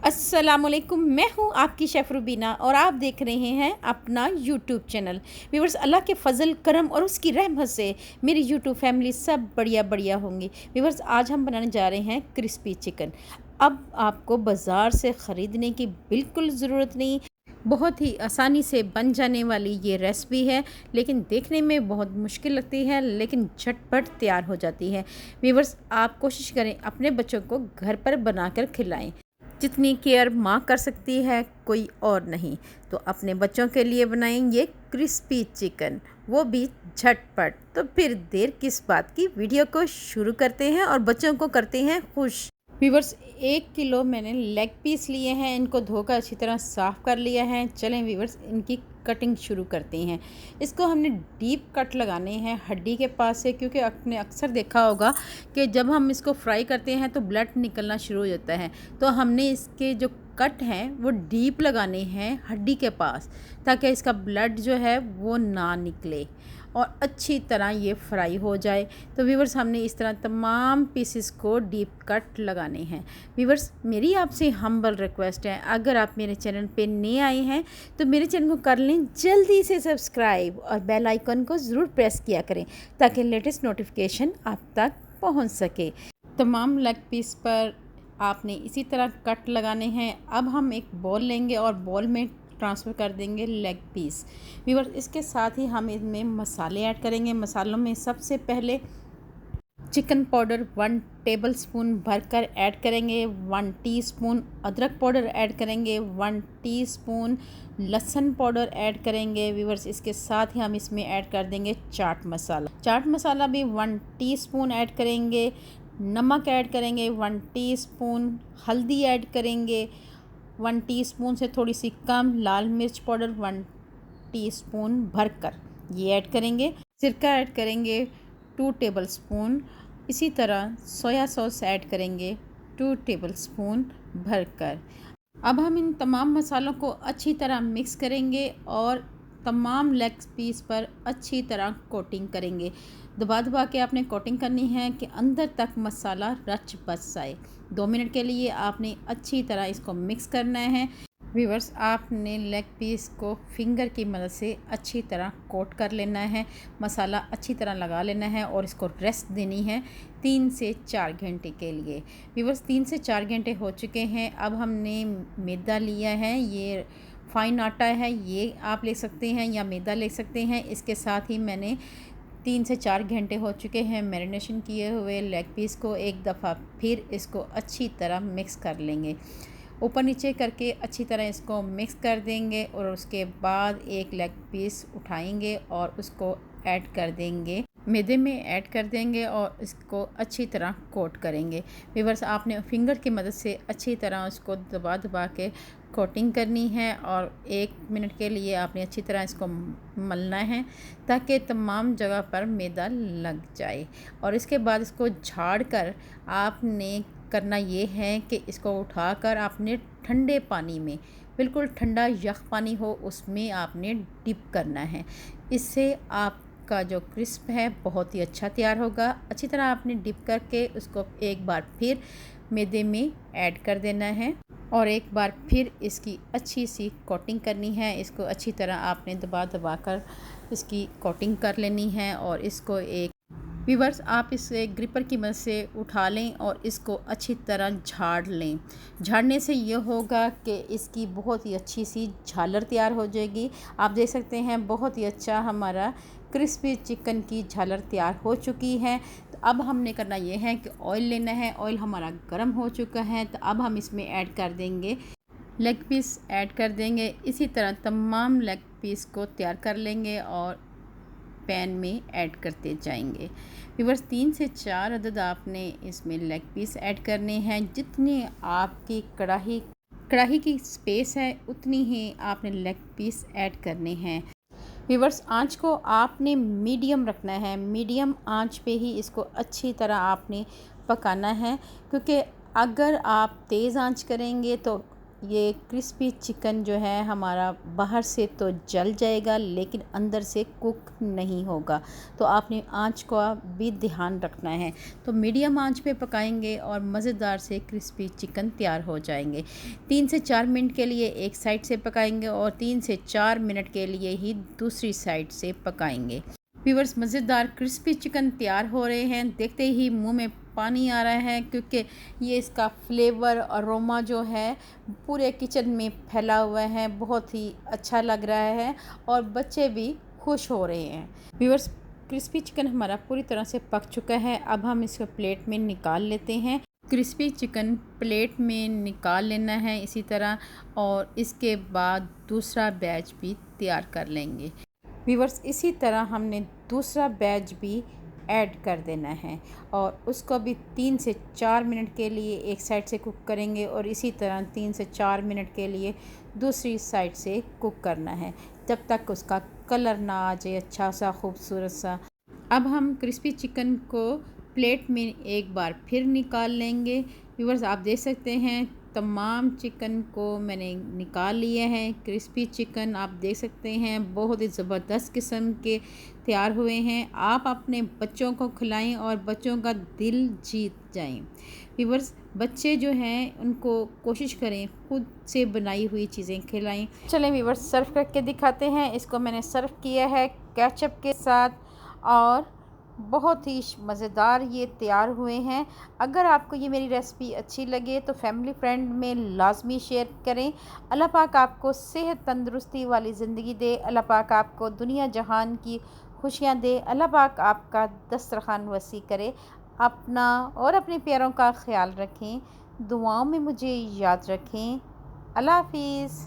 अस्सलामुअलैकुम, मैं हूँ आपकी शेफ़ रुबीना और आप देख रहे हैं अपना यूट्यूब चैनल। व्यूअर्स, अल्लाह के फ़ज़ल करम और उसकी रहमत से मेरी यूट्यूब फैमिली सब बढ़िया बढ़िया होंगी। व्यूअर्स, आज हम बनाने जा रहे हैं क्रिस्पी चिकन। अब आपको बाज़ार से ख़रीदने की बिल्कुल ज़रूरत नहीं, बहुत ही आसानी से बन जाने वाली ये रेसिपी है, लेकिन देखने में बहुत मुश्किल लगती है, लेकिन झटपट तैयार हो जाती है। व्यूअर्स, आप कोशिश करें अपने बच्चों को घर पर बनाकर खिलाएं। जितनी केयर माँ कर सकती है कोई और नहीं। तो अपने बच्चों के लिए बनाएंगे क्रिस्पी चिकन, वो भी झटपट। तो फिर देर किस बात की, वीडियो को शुरू करते हैं और बच्चों को करते हैं खुश। व्यूवर्स, 1 किलो मैंने लेग पीस लिए हैं, इनको धोकर अच्छी तरह साफ़ कर लिया है। चलें व्यूवर्स, इनकी कटिंग शुरू करते हैं। इसको हमने डीप कट लगाने हैं हड्डी के पास से, क्योंकि आपने अक्सर देखा होगा कि जब हम इसको फ्राई करते हैं तो ब्लड निकलना शुरू हो जाता है। तो हमने इसके जो कट हैं वो डीप लगाने हैं हड्डी के पास, ताकि इसका ब्लड जो है वो ना निकले और अच्छी तरह ये फ्राई हो जाए। तो व्यूवर्स, हमने इस तरह तमाम पीसेस को डीप कट लगाने हैं। व्यूवर्स, मेरी आपसे हम्बल रिक्वेस्ट है, अगर आप मेरे चैनल पे नए आए हैं तो मेरे चैनल को कर लें जल्दी से सब्सक्राइब और बेल आइकन को ज़रूर प्रेस किया करें, ताकि लेटेस्ट नोटिफिकेशन आप तक पहुंच सके। तमाम लेग पीस पर आपने इसी तरह कट लगाने हैं। अब हम एक बॉल लेंगे और बॉल में ट्रांसफ़र कर देंगे लेग पीस। व्यूअर्स, इसके साथ ही हम इसमें मसाले ऐड करेंगे। मसालों में सबसे पहले चिकन पाउडर 1 टेबलस्पून भरकर ऐड करेंगे, 1 टीस्पून अदरक पाउडर ऐड करेंगे, 1 टीस्पून लहसुन पाउडर ऐड करेंगे। व्यूअर्स, इसके साथ ही हम इसमें ऐड कर देंगे चाट मसाला। चाट मसाला भी 1 टीस्पून ऐड करेंगे। नमक ऐड करेंगे 1 टीस्पून, हल्दी ऐड करेंगे 1 टीस्पून से थोड़ी सी कम, लाल मिर्च पाउडर 1 टीस्पून भरकर ये ऐड करेंगे। सिरका ऐड करेंगे 2 टेबलस्पून। इसी तरह सोया सॉस ऐड करेंगे 2 टेबलस्पून भरकर। अब हम इन तमाम मसालों को अच्छी तरह मिक्स करेंगे और तमाम लेग पीस पर अच्छी तरह कोटिंग करेंगे। दबा दबा के आपने कोटिंग करनी है कि अंदर तक मसाला रच बस जाए। 2 मिनट के लिए आपने अच्छी तरह इसको मिक्स करना है। व्यूअर्स, आपने लेग पीस को फिंगर की मदद से अच्छी तरह कोट कर लेना है, मसाला अच्छी तरह लगा लेना है और इसको रेस्ट देनी है 3 से 4 घंटे के लिए। व्यूअर्स, 3 से 4 घंटे हो चुके हैं। अब हमने मैदा लिया है, ये फाइन आटा है, ये आप ले सकते हैं या मैदा ले सकते हैं। इसके साथ ही मैंने 3 से 4 घंटे हो चुके हैं मैरिनेशन किए हुए लेग पीस को। एक दफ़ा फिर इसको अच्छी तरह मिक्स कर लेंगे, ऊपर नीचे करके अच्छी तरह इसको मिक्स कर देंगे और उसके बाद एक लेग पीस उठाएंगे और उसको ऐड कर देंगे, मैदे में ऐड कर देंगे और इसको अच्छी तरह कोट करेंगे। व्यूअर्स, आपने फिंगर की मदद से अच्छी तरह उसको दबा दबा के कोटिंग करनी है और 1 मिनट के लिए आपने अच्छी तरह इसको मलना है, ताकि तमाम जगह पर मैदा लग जाए। और इसके बाद इसको झाड़ कर आपने करना ये है कि इसको उठाकर आपने ठंडे पानी में, बिल्कुल ठंडा यख पानी हो, उसमें आपने डिप करना है। इससे आपका जो क्रिस्प है बहुत ही अच्छा तैयार होगा। अच्छी तरह आपने डिप करके उसको एक बार फिर मैदे में ऐड कर देना है और एक बार फिर इसकी अच्छी सी कोटिंग करनी है। इसको अच्छी तरह आपने दबा दबा कर इसकी कोटिंग कर लेनी है और इसको एक व्यूअर्स, आप इसे ग्रिपर की मदद से उठा लें और इसको अच्छी तरह झाड़ लें। झाड़ने से ये होगा कि इसकी बहुत ही अच्छी सी झालर तैयार हो जाएगी। आप देख सकते हैं बहुत ही अच्छा हमारा क्रिस्पी चिकन की झालर तैयार हो चुकी है। तो अब हमने करना ये है कि ऑयल लेना है। ऑयल हमारा गर्म हो चुका है, तो अब हम इसमें ऐड कर देंगे लेग पीस ऐड कर देंगे। इसी तरह तमाम लेग पीस को तैयार कर लेंगे और पैन में ऐड करते जाएंगे। व्यूअर्स, 3 से 4 अदद आपने इसमें लेग पीस ऐड करने हैं। जितनी आपकी कढ़ाई की स्पेस है उतनी ही आपने लेग पीस ऐड करने हैं। व्यूअर्स, आंच को आपने मीडियम रखना है। मीडियम आंच पे ही इसको अच्छी तरह आपने पकाना है, क्योंकि अगर आप तेज़ आंच करेंगे तो ये क्रिस्पी चिकन जो है हमारा बाहर से तो जल जाएगा लेकिन अंदर से कुक नहीं होगा, तो आपने आंच का भी ध्यान रखना है। तो मीडियम आंच पे पकाएंगे और मज़ेदार से क्रिस्पी चिकन तैयार हो जाएंगे। 3 से 4 मिनट के लिए एक साइड से पकाएंगे और 3 से 4 मिनट के लिए ही दूसरी साइड से पकाएंगे। व्यूअर्स, मज़ेदार क्रिस्पी चिकन तैयार हो रहे हैं। देखते ही मुंह में पानी आ रहा है क्योंकि ये इसका फ्लेवर अरोमा जो है पूरे किचन में फैला हुआ है, बहुत ही अच्छा लग रहा है और बच्चे भी खुश हो रहे हैं। व्यूअर्स, क्रिस्पी चिकन हमारा पूरी तरह से पक चुका है। अब हम इसको प्लेट में निकाल लेते हैं। क्रिस्पी चिकन प्लेट में निकाल लेना है इसी तरह, और इसके बाद दूसरा बैच भी तैयार कर लेंगे। व्यूअर्स, इसी तरह हमने दूसरा बैच भी ऐड कर देना है और उसको भी 3 से 4 मिनट के लिए एक साइड से कुक करेंगे और इसी तरह 3 से 4 मिनट के लिए दूसरी साइड से कुक करना है जब तक उसका कलर ना आ जाए अच्छा सा खूबसूरत सा। अब हम क्रिस्पी चिकन को प्लेट में एक बार फिर निकाल लेंगे। व्यूअर्स, आप देख सकते हैं तमाम चिकन को मैंने निकाल लिए हैं। क्रिस्पी चिकन आप देख सकते हैं बहुत ही ज़बरदस्त किस्म के तैयार हुए हैं। आप अपने बच्चों को खिलाएं और बच्चों का दिल जीत जाएं। व्यूअर्स, बच्चे जो हैं उनको कोशिश करें खुद से बनाई हुई चीज़ें खिलाएं। चलें व्यूअर्स, सर्व करके दिखाते हैं। इसको मैंने सर्व किया है केचप के साथ और बहुत ही मज़ेदार ये तैयार हुए हैं। अगर आपको ये मेरी रेसिपी अच्छी लगे तो फैमिली फ्रेंड में लाजमी शेयर करें। अल्लाह पाक आपको सेहत तंदुरुस्ती वाली ज़िंदगी दे। अल्लाह पाक आपको दुनिया जहान की खुशियाँ दे। अल्लाह पाक आपका दस्तरखान वसी करे। अपना और अपने प्यारों का ख्याल रखें। दुआओं में मुझे याद रखें। अल्लाह हाफिज़।